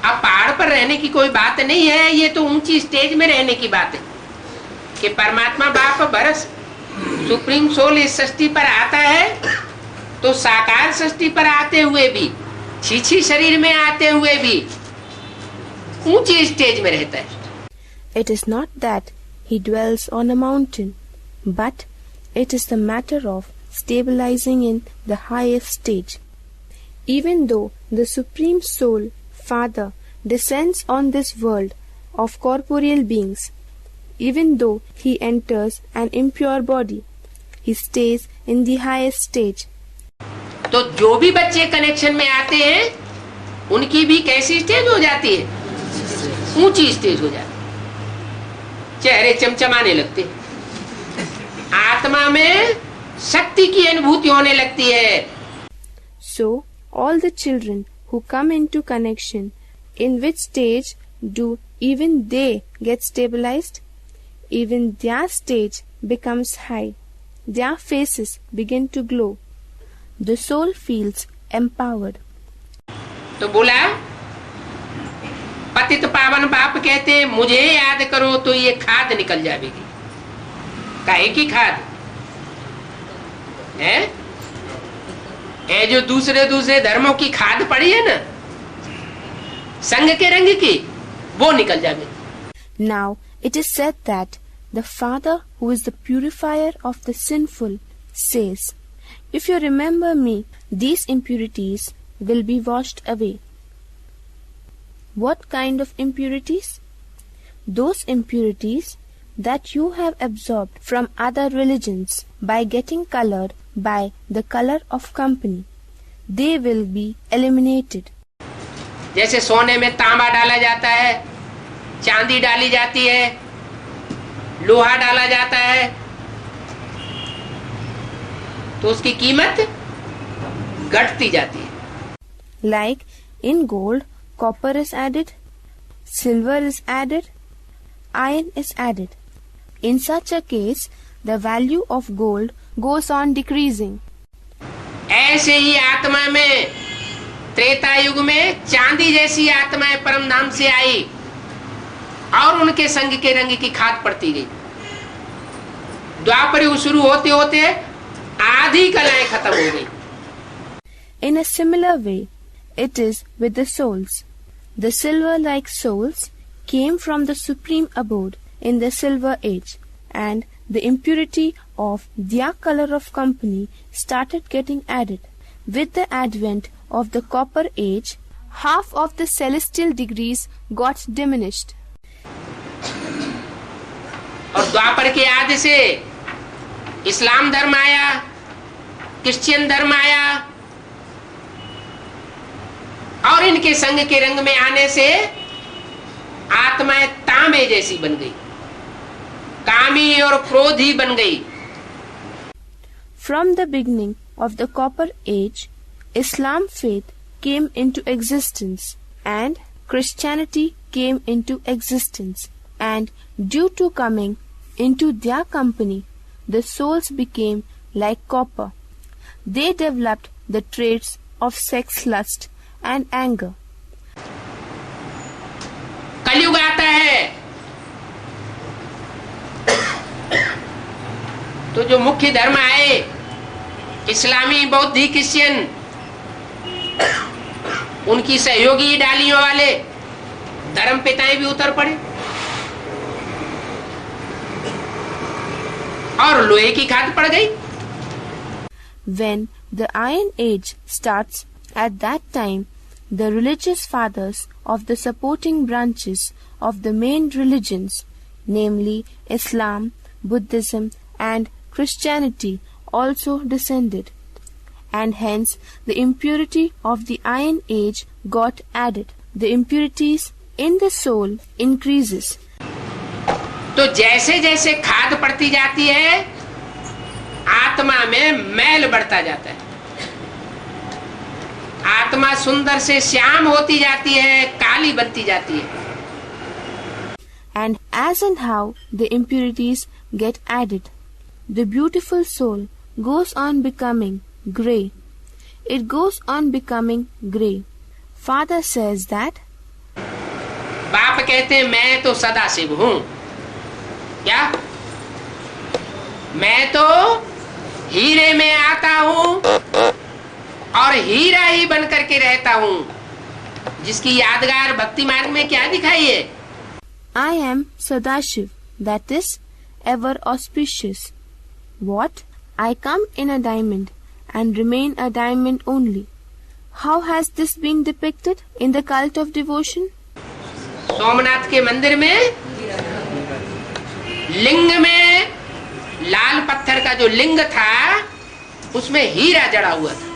अब पहाड़ पर रहने की कोई बात नहीं है, ये तो ऊंची स्टेज में रहने की बात है कि परमात्मा बाप बरस सुप्रीम सोल इस सृष्टि पर आता है तो साकार सृष्टि पर आते हुए भी, छीछी शरीर में आते हुए भी ऊंची स्टेज में रहता है। It is not that he dwells on a mountain, but it is the matter of stabilizing in the highest stage. Even though the Supreme Soul, Father, descends on this world of corporeal beings, even though he enters an impure body, he stays in the highest stage. तो जो भी बच्चे connection में आते हैं उनकी भी कैसी स्टेज हो जाती है? ऊंची स्टेज हो जाती है। चेहरे चमचमाने लगते हैं, आत्मा में शक्ति की अनुभूति होने लगती है। So all the children who come into connection, in which stage do even they get stabilized? Even their stage becomes high. Their faces begin to glow. The soul feels empowered. तो बोला, पतित पावन बाप कहते हैं मुझे याद करो तो ये खाद निकल जाएगी। काहे की खाद है? ये जो दूसरे दूसरे धर्मों की खाद पड़ी है ना, संग के रंग की, वो निकल जाएगी। Now it is said that the Father, who is the purifier of the sinful, says, if you remember me, these impurities will be washed away. What kind of impurities? Those impurities that you have absorbed from other religions by getting colored by the color of company. They will be eliminated. जैसे सोने में तांबा डाला जाता है, चांदी डाली जाती है, लोहा डाला जाता है, तो उसकी कीमत घटती जाती है। Like in gold, copper is added, silver is added, iron is added. In such a case, the value of gold goes on decreasing. ऐसे ही आत्मा में त्रेता युग में चांदी जैसी आत्माएं परम धाम से आई और उनके संग के रंग की खाद पड़ती गई। द्वापर युग शुरू होते होते आधी कलाएं खत्म हो गई। In a similar way, it is with the souls. The silver-like souls came from the supreme abode in the silver age, and the impurity of their color of company started getting added. With the advent of the copper age, half of the celestial degrees got diminished. और द्वापर के आदि से इस्लाम धर्म आया, Christian धर्म आया, और इनके संग के रंग में आने से आत्माएं तांबे जैसी बन गई, कामी और क्रोधी बन गई। From the beginning of the copper age, Islam faith came into existence and Christianity came into existence, and due to coming into their company, the souls became like copper. They developed the traits of sex lust and anger. कलयुग आता है तो जो मुख्य धर्म आए, इस्लामी, बौद्धी, Christian, उनकी सहयोगी डालियों वाले धर्म पिताएं भी उतर पड़े और लोहे की खाद पड़ गई। When the Iron Age starts, at that time, the religious fathers of the supporting branches of the main religions, namely Islam, Buddhism, and Christianity, also descended, and hence the impurity of the Iron Age got added. The impurities in the soul increases. तो जैसे जैसे खाद पड़ती जाती है, आत्मा में मैल बढ़ता जाता है, आत्मा सुंदर से श्याम होती जाती है, काली बनती जाती है। And as and how the impurities get added, the beautiful soul goes on becoming grey. It goes on becoming grey. Father says that, बाप कहते हैं मैं तो सदा शिव हूं। क्या? मैं तो हीरे में आता हूं और हीरा ही बन करके रहता हूं। जिसकी यादगार भक्ति मार्ग में क्या दिखाई है? I am Sadashiv, that is, ever auspicious. What? I come in a diamond and remain a diamond only. How has this been depicted in the cult of devotion? Somnath के मंदिर में लिंग में लाल पत्थर का जो लिंग था, उसमें हीरा जड़ा हुआ था।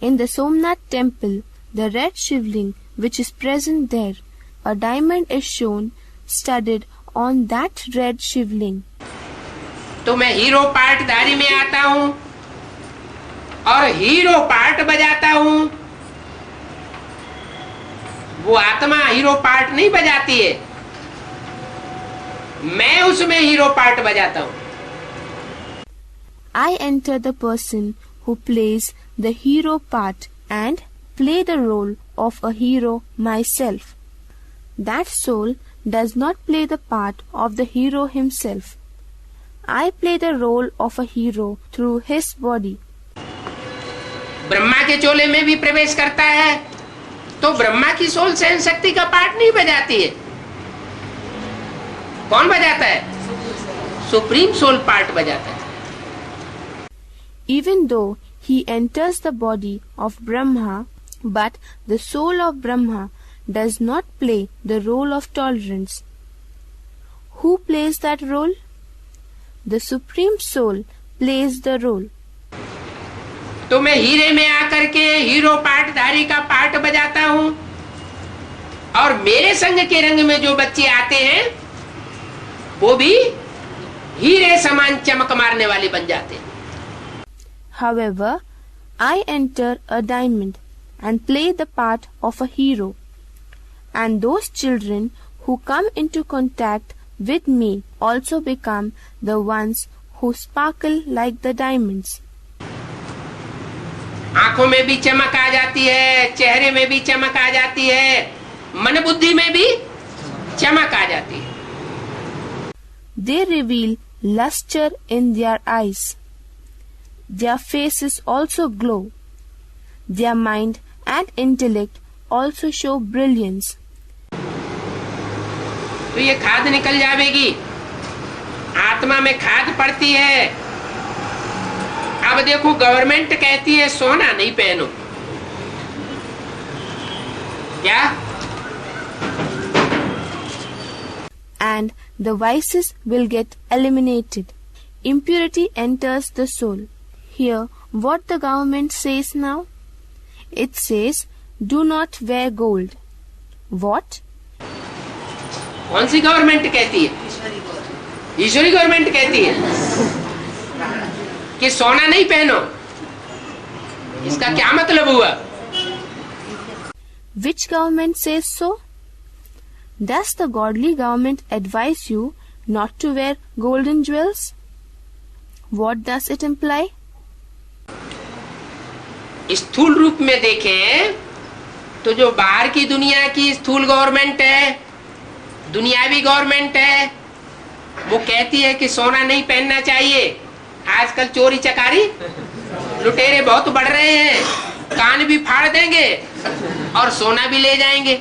In the Somnath temple, the red shivling which is present there, a diamond is shown studded on that red shivling. तो मैं हीरो पार्टधारी में आता हूं और हीरो पार्ट बजाता हूं। वो आत्मा हीरो पार्ट नहीं बजाती है, मैं उसमें हीरो पार्ट बजाता हूं। I enter the person who plays the hero part and play the role of a hero myself. That soul does not play the part of the hero himself. I play the role of a hero through his body. Brahma के चोले में भी प्रवेश करता है तो ब्रह्मा की soul सहन शक्ति का पार्ट नहीं बजाती है। कौन बजाता है? सुप्रीम सोल पार्ट बजाता है। Even though he enters the body of Brahma, but the soul of Brahma does not play the role of tolerance. Who plays that role? The Supreme Soul plays the role. तो मैं हीरे में आकर के hero पार्टधारी का part बजाता हूं और मेरे संग के रंग में जो बच्चे आते हैं वो भी हीरे समान चमक मारने वाले बन जाते हैं। However, I enter a diamond and play the part of a hero, and those children who come into contact with me also become the ones who sparkle like the diamonds. आंखों में भी चमक आ जाती है, चेहरे में भी चमक आ जाती है, मन बुद्धि में भी चमक आ जाती है। They reveal luster in their eyes. Their faces also glow. Their mind and intellect also show brilliance. तो ये खाद निकल जाएगी, आत्मा में खाद पड़ती है। अब देखो गवर्नमेंट कहती है सोना नहीं पहनो, क्या? And the vices will get eliminated. Impurity enters the soul. Hear what the government says now. It says, do not wear gold. What? कौन सी गवर्नमेंट कहती है? ईश्वरी गवर्नमेंट कहती है कि सोना नहीं पहनो। इसका क्या मतलब हुआ? Which government says so? Does the godly government advise you not to wear golden jewels? What does it imply? स्थूल रूप में देखें तो जो बाहर की दुनिया की स्थूल गवर्नमेंट है, दुनियावी गवर्नमेंट है, वो कहती है कि सोना नहीं पहनना चाहिए। आजकल चोरी चकारी लुटेरे बहुत बढ़ रहे हैं, कान भी फाड़ देंगे और सोना भी ले जाएंगे।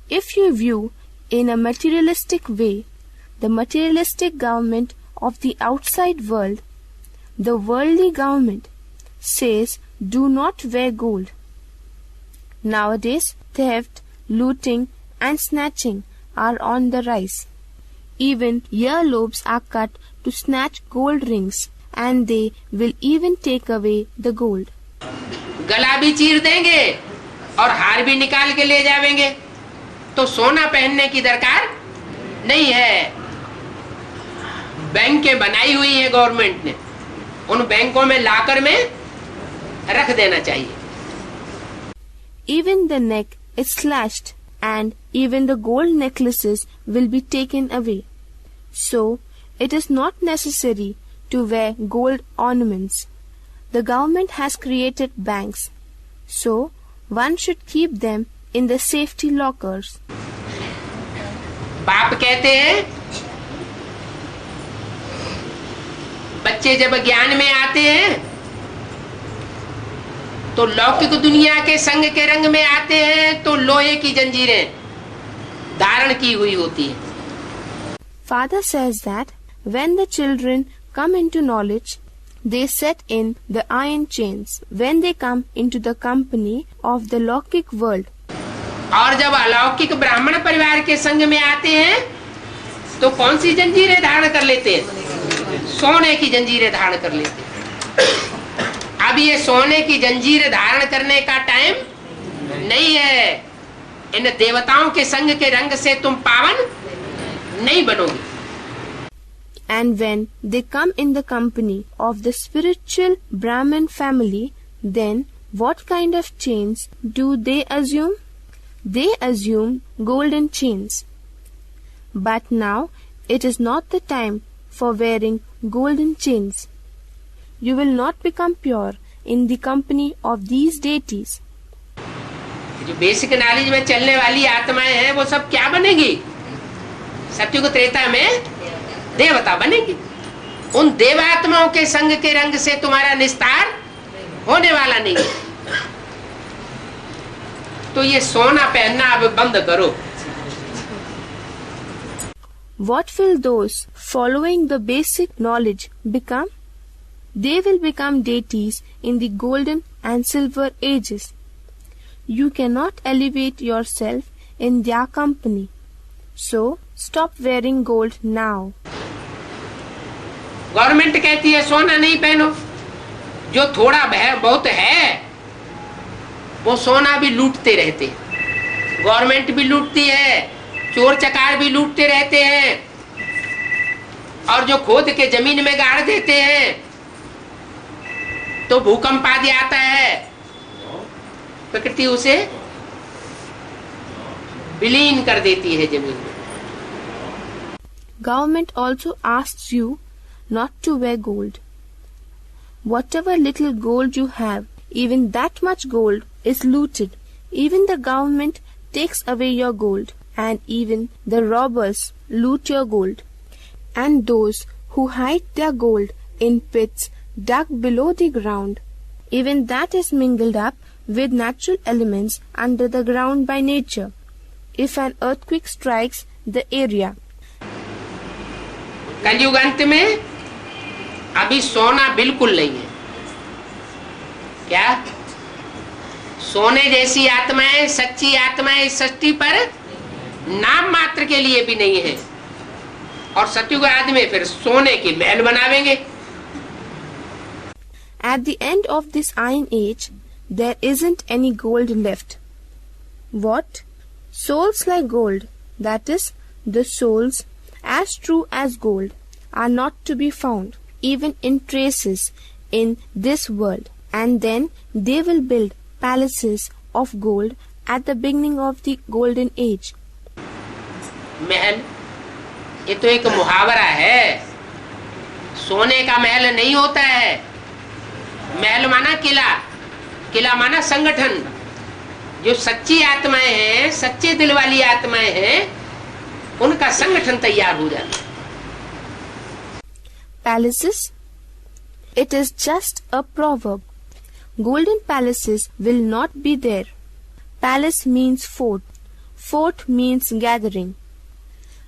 If you view in a materialistic way the materialistic government of the outside world, the worldly government says do not wear gold. Nowadays, theft, looting and snatching are on the rise. Even earlobes are cut to snatch gold rings, and they will even take away the gold. गला भी चीर देंगे और हार भी निकाल के ले जाएंगे। तो सोना पहनने की दरकार नहीं है। बैंकें बनाई हुई है गवर्नमेंट ने, उन बैंकों में लाकर में रख देना चाहिए। Even the neck is slashed, and even the gold necklaces will be taken away. So, it is not necessary to wear gold ornaments. The government has created banks, so one should keep them in the safety lockers. बाप कहते हैं बच्चे जब ज्ञान में आते हैं तो लौकिक दुनिया के संग के रंग में आते हैं तो लोहे की जंजीरें धारण की हुई होती है। Father says that when the children come into knowledge, they set in the iron chains when they come into the company of the Lokik world. और जब अलौकिक ब्राह्मण परिवार के संग में आते हैं तो कौन सी जंजीरें धारण कर लेते हैं? सोने की जंजीरें धारण कर लेते हैं। अब ये सोने की जंजीर धारण करने का टाइम नहीं है। इन देवताओं के संग के रंग से तुम पावन नहीं बनोगे। And when they come in the company of the spiritual Brahmin family, then what kind of chains do they assume? They assume golden chains. But now it is not the time for wearing golden chains. You will not become pure in the company of these deities. जो basic knowledge में चलने वाली आत्माएं हैं वो सब क्या बनेगी? सत्युग त्रेता में देवता बनेगी। उन देवात्माओं के संग के रंग से तुम्हारा निस्तार होने वाला नहीं है। तो ये सोना पहनना अब बंद करो। What will those following the basic knowledge become? They will become deities in the golden and silver ages. You cannot elevate yourself in their company. So stop wearing gold now. Government कहती है सोना नहीं पहनो। जो थोड़ा बहुत है वो सोना भी लूटते रहते। गवर्नमेंट भी लूटती है, चोर चकार भी लूटते रहते हैं, और जो खोद के जमीन में गाड़ देते हैं तो भूकंप आदि आता है, प्रकृति उसे विलीन कर देती है जमीन में। Government also asks you not to wear gold. Whatever little gold you have, even that much gold is looted. Even the government takes away your gold, and even the robbers loot your gold. And those who hide their gold in pits dug below the ground, even that is mingled up with natural elements under the ground by nature. If an earthquake strikes the area. कलयुग अंत में अभी सोना बिल्कुल नहीं है। क्या? सोने जैसी आत्माएं, सच्ची आत्माएं इस सृष्टि पर नाम मात्र के लिए भी नहीं है। और सतयुग आदि में फिर सोने की महल बनावेंगे। At the end of this iron age, there isn't any gold left. What? Souls like gold, that is, the souls as true as gold, are not to be found, even in traces, in this world. And then they will build palaces of gold at the beginning of the golden age. महल, ये तो एक मुहावरा है। सोने का महल नहीं होता है। महल माना किला, किला माना संगठन। जो सच्ची आत्माएं हैं, सच्चे दिल वाली आत्माएं हैं, उनका संगठन तैयार हो जाता है। Palaces? It is just a proverb. Golden palaces will not be there. Palace means fort. Fort means gathering.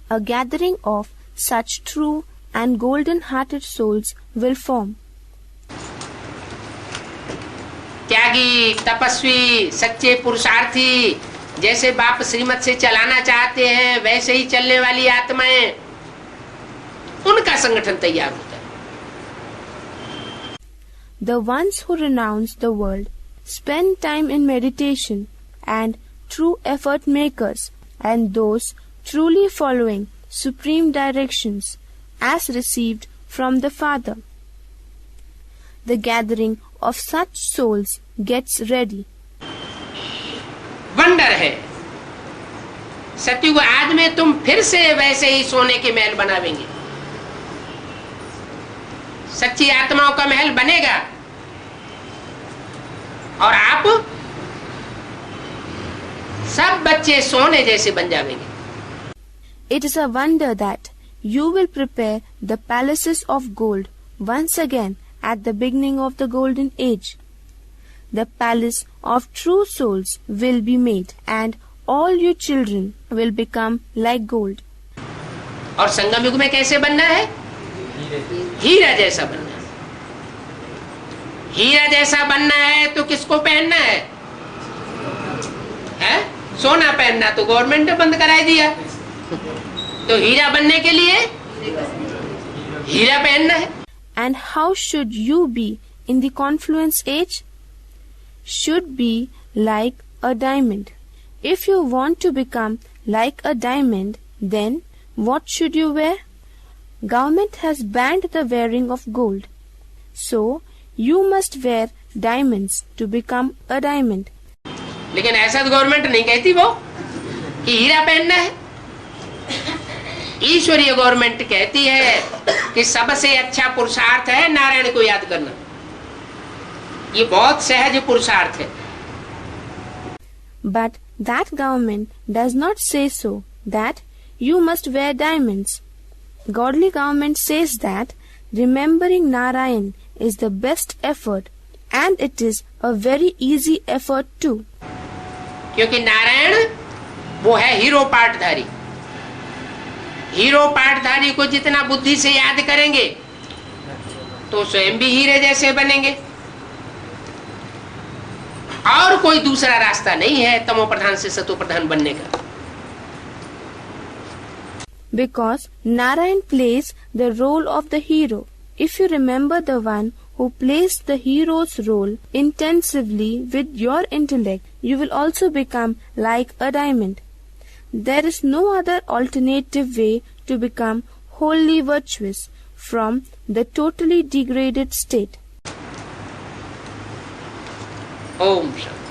A gathering of such true and golden-hearted souls will form. त्यागी, तपस्वी, सच्चे पुरुषार्थी जैसे बाप श्रीमत से चलाना चाहते हैं, वैसे ही चलने वाली आत्माएं, उनका संगठन तैयार होता है। The ones who renounce the world, spend time in meditation, and true effort makers, and those truly following supreme directions as received from the Father. The gathering of such souls gets ready. Wonder है। सतयुग आज में तुम फिर से वैसे ही सोने के महल बनावेंगे। सच्ची आत्माओं का महल बनेगा और आप सब बच्चे सोने जैसे बन जाएंगे। It is a wonder that you will prepare the palaces of gold once again at the beginning of the golden age. The palace of true souls will be made, and all you children will become like gold. और संगम युग में कैसे बनना है? हीरा जैसा बनना है। हीरा जैसा बनना है तो किसको पहनना है? हैं? सोना पहनना तो गवर्नमेंट ने बंद कराई दिया। तो हीरा बनने के लिए हीरा पहनना है। And how should you be in the confluence age? Should be like a diamond. If you want to become like a diamond, then what should you wear? Government has banned the wearing of gold. So, you must wear diamonds to become a diamond. लेकिन ऐसा तो government नहीं कहती वो कि हीरा पहनना है। ईश्वरीय गवर्नमेंट कहती है कि सबसे अच्छा पुरुषार्थ है नारायण को याद करना। ये बहुत सहज पुरुषार्थ है। But that government does not say so, that you must wear diamonds. Godly government says that remembering Narayan is the best effort, and it is a very easy effort too. क्योंकि नारायण वो है हीरो पाठधारी. हीरो पाठधारी को जितना बुद्धि से याद करेंगे तो स्वयं भी हीरे जैसे बनेंगे. और कोई दूसरा रास्ता नहीं है तमो प्रधान से सतो प्रधान बनने का. Because Narayan plays the role of the hero. If you remember the one who plays the hero's role intensively with your intellect, you will also become like a diamond. There is no other alternative way to become wholly virtuous from the totally degraded state. Om Shanti.